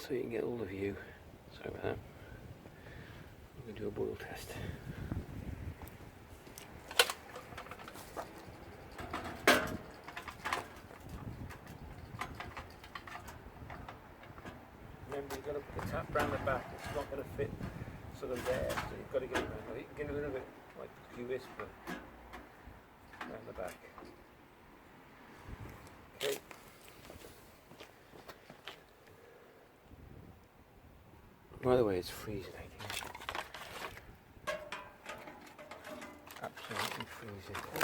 so you can get all the view. Sorry about that. I'm going to do a boil test. Remember, you've got to put the tap round the back. It's not going to fit sort of there, so you've got to get it round. You can get a little bit like you whisper round the back. Okay. By the way, it's freezing, I think. Absolutely freezing. Oh.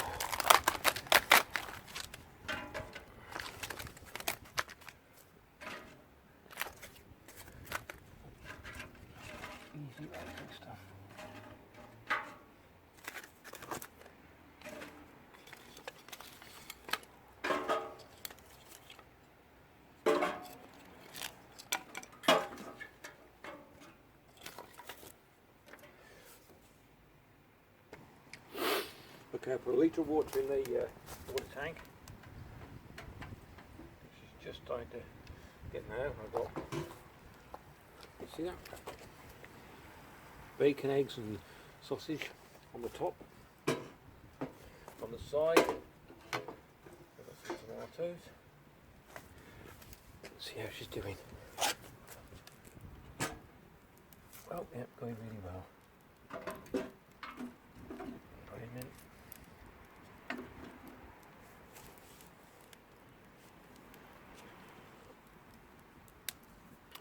Easy icing stuff. Okay, I put a litre of water in the water tank. This is just starting to get now. I've got, you see that? Bacon, eggs and sausage on the top. On the side, I've got some tomatoes. Let's see how she's doing. Well, yep, going really well. Brilliant.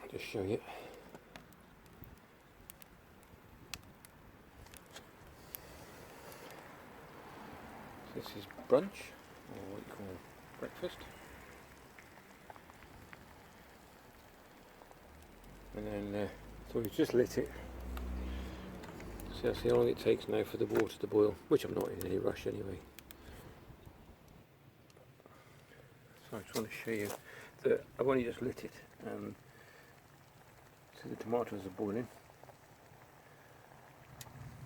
I'll just show you. This is brunch, or what you call breakfast. And then, so we've just lit it. So see how long it takes now for the water to boil, which I'm not in any rush anyway. So I just want to show you that I've only just lit it. So the tomatoes are boiling.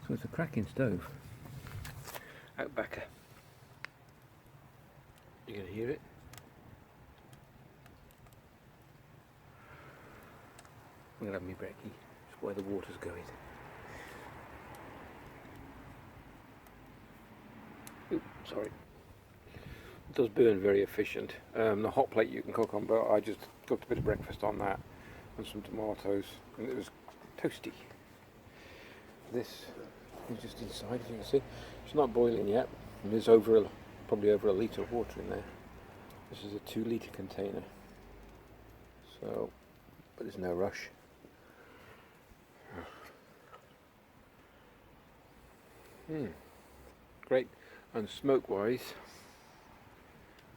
So it's a cracking stove. Outbacker. You can hear it. I'm going to have me brekkie. That's where the water's going. Oops, sorry. It does burn very efficient. The hot plate you can cook on, but I just cooked a bit of breakfast on that and some tomatoes, and it was toasty. This is just inside, as you can see. It's not boiling yet. And there's probably over a litre of water in there. This is a 2 litre container. So, but there's no rush. Great. And smoke wise,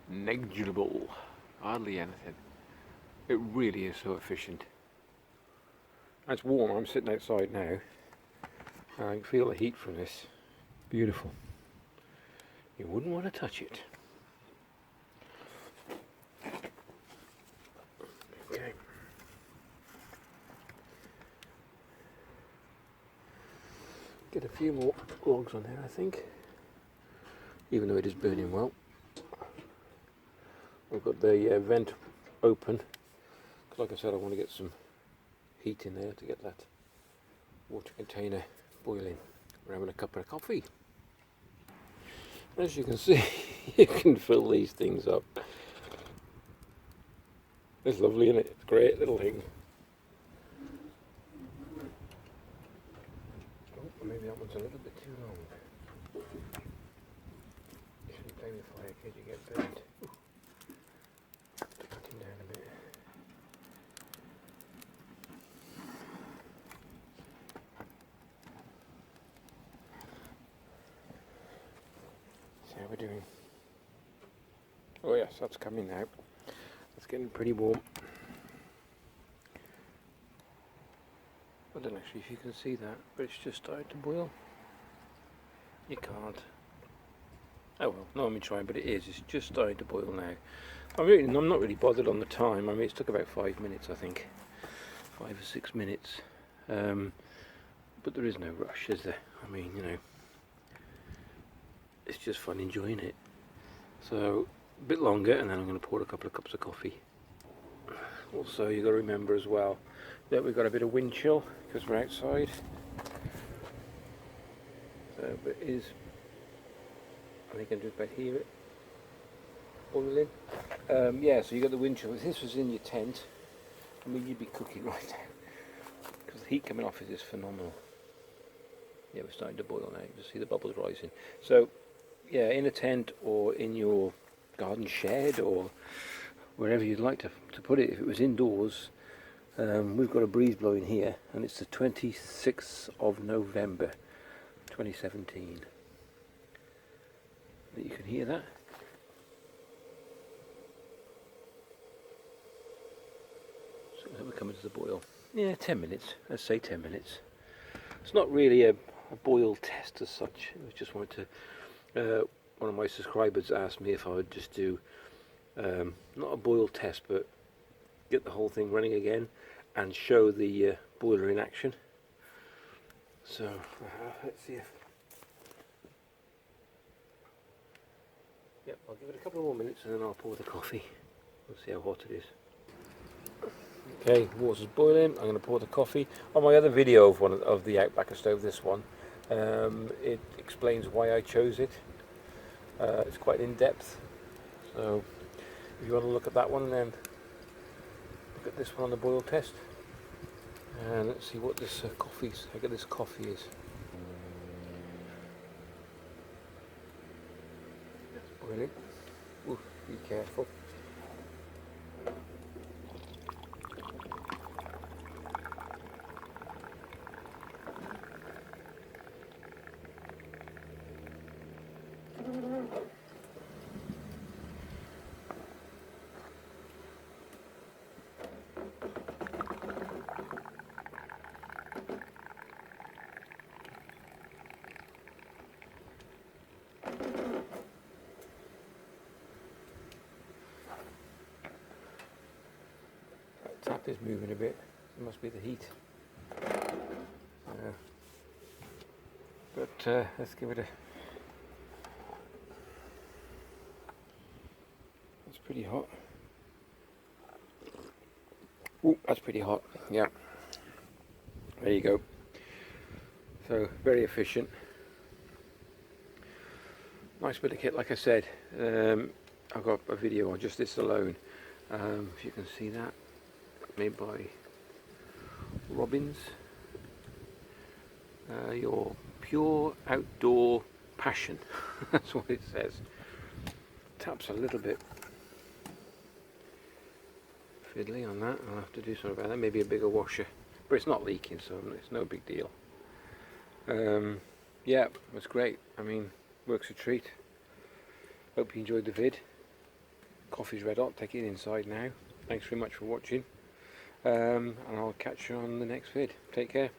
negligible. Hardly anything. It really is so efficient. It's warm. I'm sitting outside now. I can feel the heat from this. Beautiful. You wouldn't want to touch it. Okay. Get a few more logs on there, I think. Even though it is burning well. We've got the vent open. Because like I said, I want to get some heat in there to get that water container boiling. We're having a cup of coffee. As you can see, you can fill these things up. It's lovely, isn't it? It's a great little thing. Oh, maybe that one's a little bit too long. You shouldn't play with fire in case you get burned. Cut him down a bit. See how we're doing. Oh yes, that's coming now. It's getting pretty warm. I don't know actually if you can see that, but it's just started to boil. You can't. Oh well, no, let me try, but it is. It's just starting to boil now. I'm not really bothered on the time. I mean, it took about 5 minutes, I think. 5 or 6 minutes. But there is no rush, is there? I mean, you know, it's just fun enjoying it. So, a bit longer, and then I'm going to pour a couple of cups of coffee. Also, you've got to remember as well that we've got a bit of wind chill because we're outside. So, but it is, I think I can just about hear it boiling. Yeah, so you got the wind chill. If this was in your tent, I mean, you'd be cooking right now because the heat coming off it is phenomenal. Yeah, we're starting to boil now. You can see the bubbles rising. So, yeah, in a tent or in your garden shed or wherever you'd like to put it. If it was indoors, we've got a breeze blowing here, and it's the 26th of November 2017. You can hear that. So we're coming to the boil. Yeah, 10 minutes. Let's say 10 minutes. It's not really a boil test as such. I just wanted to. One of my subscribers asked me if I would just do not a boil test, but get the whole thing running again and show the boiler in action. So let's see if. Yep, I'll give it a couple of more minutes and then I'll pour the coffee. We'll see how hot it is. Okay, water's boiling. I'm going to pour the coffee. On my other video of one of the Outbacker stove, this one, it explains why I chose it. It's quite in depth. So if you want to look at that one, then look at this one on the boil test. And let's see what this coffee's. How good this coffee is. It's boiling. Ooh, be careful. Tap is moving a bit. It must be the heat. But let's give it a. It's pretty hot. Ooh, that's pretty hot. Yeah. There you go. So very efficient. Nice bit of kit, like I said. I've got a video on just this alone. If you can see that, made by Robbins. Your pure outdoor passion. That's what it says. Taps a little bit fiddly on that. I'll have to do something about that. Maybe a bigger washer, but it's not leaking, so it's no big deal. Yeah, it was great. I mean, works a treat. Hope you enjoyed the vid. Coffee's red hot. Take it inside now. Thanks very much for watching, and I'll catch you on the next vid. Take care.